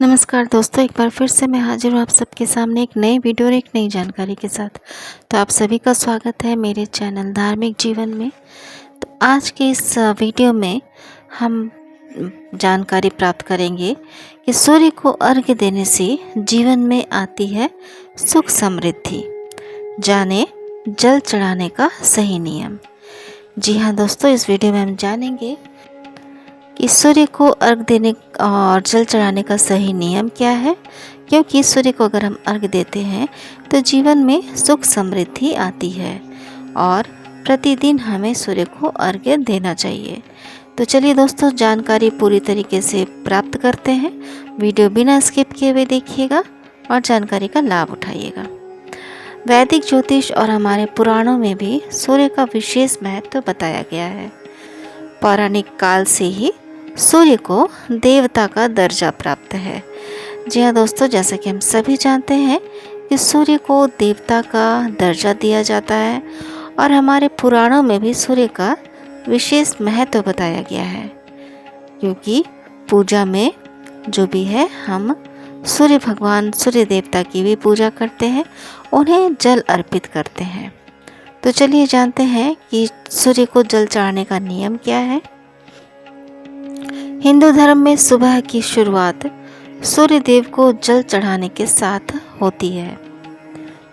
नमस्कार दोस्तों, एक बार फिर से मैं हाजिर हूँ आप सबके सामने एक नई वीडियो और एक नई जानकारी के साथ। तो आप सभी का स्वागत है मेरे चैनल धार्मिक जीवन में। तो आज के इस वीडियो में हम जानकारी प्राप्त करेंगे कि सूर्य को अर्घ्य देने से जीवन में आती है सुख समृद्धि। जाने जल चढ़ाने का सही नियम। जी हाँ दोस्तों, इस वीडियो में हम जानेंगे कि सूर्य को अर्घ देने और जल चढ़ाने का सही नियम क्या है, क्योंकि सूर्य को अगर हम अर्घ देते हैं तो जीवन में सुख समृद्धि आती है और प्रतिदिन हमें सूर्य को अर्घ्य देना चाहिए। तो चलिए दोस्तों, जानकारी पूरी तरीके से प्राप्त करते हैं। वीडियो बिना स्किप किए हुए देखिएगा और जानकारी का लाभ उठाइएगा। वैदिक ज्योतिष और हमारे पुराणों में भी सूर्य का विशेष महत्व बताया गया है। पौराणिक काल से ही सूर्य को देवता का दर्जा प्राप्त है। जी हाँ दोस्तों, जैसा कि हम सभी जानते हैं कि सूर्य को देवता का दर्जा दिया जाता है और हमारे पुराणों में भी सूर्य का विशेष महत्व बताया गया है, क्योंकि पूजा में जो भी है हम सूर्य भगवान सूर्य देवता की भी पूजा करते हैं, उन्हें जल अर्पित करते हैं। तो चलिए जानते हैं कि सूर्य को जल चढ़ाने का नियम क्या है। हिंदू धर्म में सुबह की शुरुआत सूर्य देव को जल चढ़ाने के साथ होती है।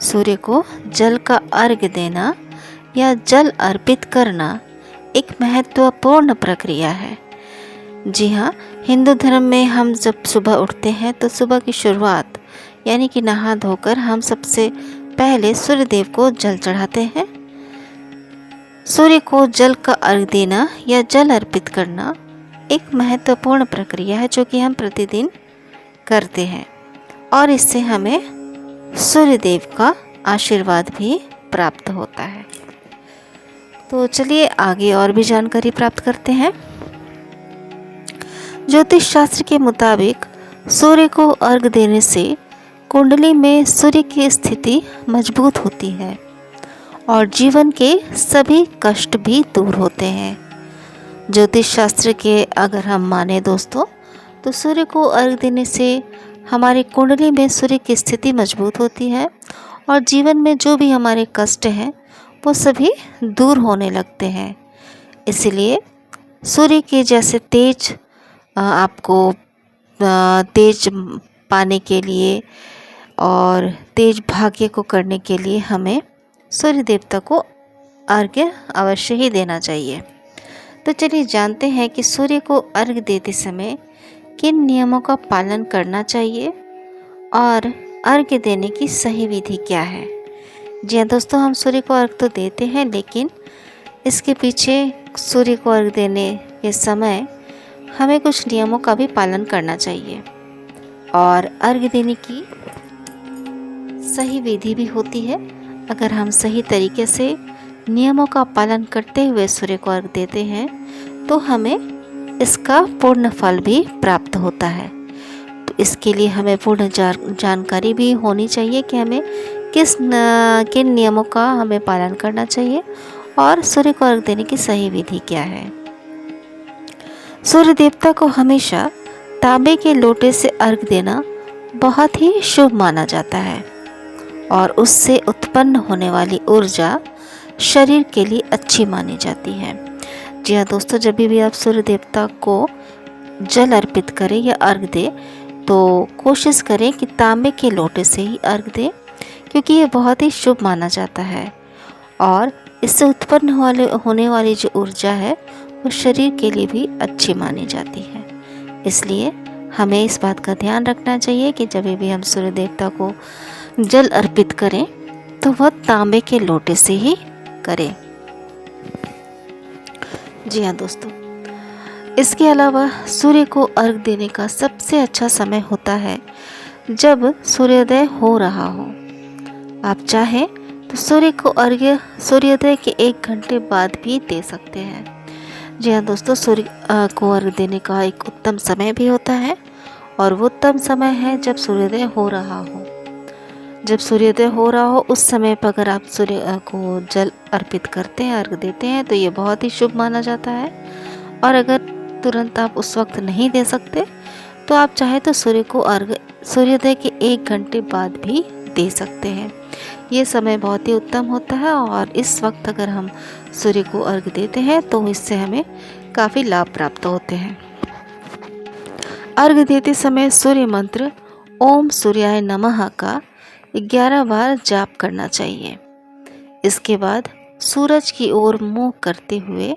सूर्य को जल का अर्घ्य देना या जल अर्पित करना एक महत्वपूर्ण प्रक्रिया है। जी हाँ, हिंदू धर्म में हम जब सुबह उठते हैं तो सुबह की शुरुआत यानी कि नहा धोकर हम सबसे पहले सूर्य देव को जल चढ़ाते हैं। सूर्य को जल का अर्घ्य देना या जल अर्पित करना एक महत्वपूर्ण प्रक्रिया है जो कि हम प्रतिदिन करते हैं और इससे हमें सूर्य देव का आशीर्वाद भी प्राप्त होता है। तो चलिए आगे और भी जानकारी प्राप्त करते हैं। ज्योतिष शास्त्र के मुताबिक सूर्य को अर्घ्य देने से कुंडली में सूर्य की स्थिति मजबूत होती है और जीवन के सभी कष्ट भी दूर होते हैं। ज्योतिष शास्त्र के अगर हम माने दोस्तों, तो सूर्य को अर्घ्य देने से हमारी कुंडली में सूर्य की स्थिति मजबूत होती है और जीवन में जो भी हमारे कष्ट हैं वो सभी दूर होने लगते हैं। इसलिए सूर्य के जैसे तेज आपको तेज पाने के लिए और तेज भाग्य को करने के लिए हमें सूर्य देवता को अर्घ्य अवश्य ही देना चाहिए। तो चलिए जानते हैं कि सूर्य को अर्घ्य देते समय किन नियमों का पालन करना चाहिए और अर्घ्य देने की सही विधि क्या है। जी हाँ दोस्तों, हम सूर्य को अर्घ्य तो देते हैं, लेकिन इसके पीछे सूर्य को अर्घ्य देने के समय हमें कुछ नियमों का भी पालन करना चाहिए और अर्घ्य देने की सही विधि भी होती है। अगर हम सही तरीके से नियमों का पालन करते हुए सूर्य को अर्घ्य देते हैं तो हमें इसका पूर्ण फल भी प्राप्त होता है। तो इसके लिए हमें पूर्ण जानकारी भी होनी चाहिए कि हमें किन नियमों का हमें पालन करना चाहिए और सूर्य को अर्घ्य देने की सही विधि क्या है। सूर्य देवता को हमेशा तांबे के लोटे से अर्घ्य देना बहुत ही शुभ माना जाता है और उससे उत्पन्न होने वाली ऊर्जा शरीर के लिए अच्छी मानी जाती है। जी हाँ दोस्तों, जब भी आप सूर्य देवता को जल अर्पित करें या अर्घ्य दें तो कोशिश करें कि तांबे के लोटे से ही अर्घ्य दें, क्योंकि ये बहुत ही शुभ माना जाता है और इससे उत्पन्न होने वाली जो ऊर्जा है वो शरीर के लिए भी अच्छी मानी जाती है। इसलिए हमें इस बात का ध्यान रखना चाहिए कि जब भी हम सूर्य देवता को जल अर्पित करें तो वह तांबे के लोटे से ही करें। जी हाँ दोस्तों, इसके अलावा सूर्य को अर्घ्य देने का सबसे अच्छा समय होता है जब सूर्योदय हो रहा हो। आप चाहें तो सूर्य को अर्घ्य सूर्योदय के 1 घंटे बाद भी दे सकते हैं। जी हाँ दोस्तों, सूर्य को अर्घ्य देने का एक उत्तम समय भी होता है और वो उत्तम समय है जब सूर्योदय हो रहा हो। जब सूर्योदय हो रहा हो उस समय पर अगर आप सूर्य को जल अर्पित करते हैं, अर्घ्य देते हैं, तो ये बहुत ही शुभ माना जाता है। और अगर तुरंत आप उस वक्त नहीं दे सकते तो आप चाहे तो सूर्य को अर्घ सूर्योदय के 1 घंटे बाद भी दे सकते हैं। ये समय बहुत ही उत्तम होता है और इस वक्त अगर हम सूर्य को अर्घ देते हैं तो इससे हमें काफ़ी लाभ प्राप्त होते हैं। अर्घ देते समय सूर्य मंत्र ओम सूर्याय नमः का 11 बार जाप करना चाहिए। इसके बाद सूरज की ओर मुँह करते हुए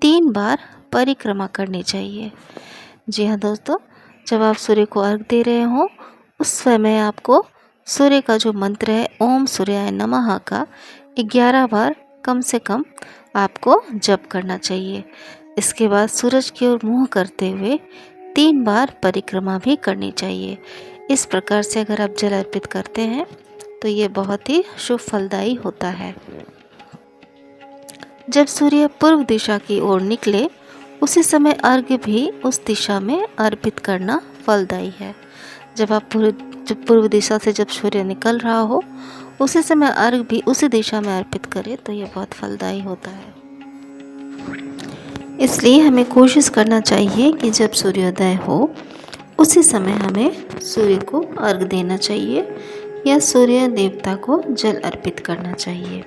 3 बार परिक्रमा करनी चाहिए। जी हाँ दोस्तों, जब आप सूर्य को अर्घ दे रहे हों उस समय आपको सूर्य का जो मंत्र है ओम सूर्याय नमः का 11 बार कम से कम आपको जप करना चाहिए। इसके बाद सूरज की ओर मुँह करते हुए 3 बार परिक्रमा भी करनी चाहिए। इस प्रकार से अगर आप जल अर्पित करते हैं तो ये बहुत ही शुभ फलदायी होता है। जब सूर्य पूर्व दिशा की ओर निकले उसी समय अर्घ्य भी उस दिशा में अर्पित करना फलदायी है। जब पूर्व दिशा से जब सूर्य निकल रहा हो उसी समय अर्घ्य भी उसी दिशा में अर्पित करें तो ये बहुत फलदायी होता है। इसलिए हमें कोशिश करना चाहिए कि जब सूर्योदय हो उसी समय हमें सूर्य को अर्घ देना चाहिए या सूर्य देवता को जल अर्पित करना चाहिए,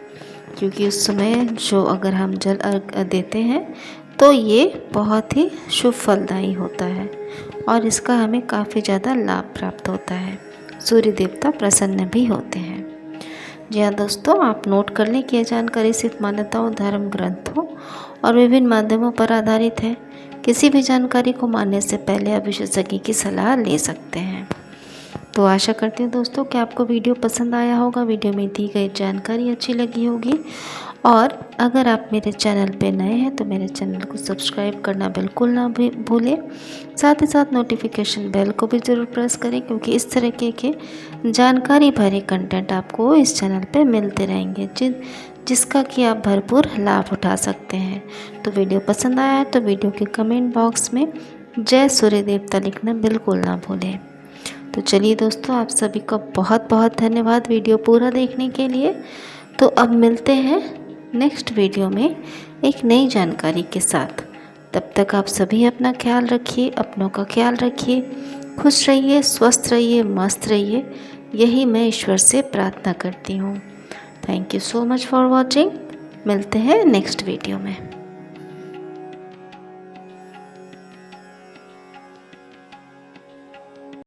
क्योंकि उस समय जो अगर हम जल अर्घ देते हैं तो ये बहुत ही शुभ फलदायी होता है और इसका हमें काफ़ी ज़्यादा लाभ प्राप्त होता है। सूर्य देवता प्रसन्न भी होते हैं। जी हाँ दोस्तों, आप नोट कर लें कि यह जानकारी सिर्फ मान्यताओं, धर्म ग्रंथों और विभिन्न माध्यमों पर आधारित है। किसी भी जानकारी को मानने से पहले आप विशेषज्ञ की सलाह ले सकते हैं। तो आशा करती हूँ दोस्तों कि आपको वीडियो पसंद आया होगा, वीडियो में दी गई जानकारी अच्छी लगी होगी। और अगर आप मेरे चैनल पे नए हैं तो मेरे चैनल को सब्सक्राइब करना बिल्कुल ना भूलें। साथ ही साथ नोटिफिकेशन बेल को भी ज़रूर प्रेस करें, क्योंकि इस तरीके के जानकारी भरे कंटेंट आपको इस चैनल पे मिलते रहेंगे जिसका कि आप भरपूर लाभ उठा सकते हैं। तो वीडियो पसंद आया है तो वीडियो के कमेंट बॉक्स में जय सूर्य देवता लिखना बिल्कुल ना भूलें। तो चलिए दोस्तों, आप सभी का बहुत बहुत धन्यवाद वीडियो पूरा देखने के लिए। तो अब मिलते हैं नेक्स्ट वीडियो में एक नई जानकारी के साथ। तब तक आप सभी अपना ख्याल रखिए, अपनों का ख्याल रखिए, खुश रहिए, स्वस्थ रहिए, मस्त रहिए। यही मैं ईश्वर से प्रार्थना करती हूँ। Thank you so much for watching. मिलते हैं नेक्स्ट वीडियो में।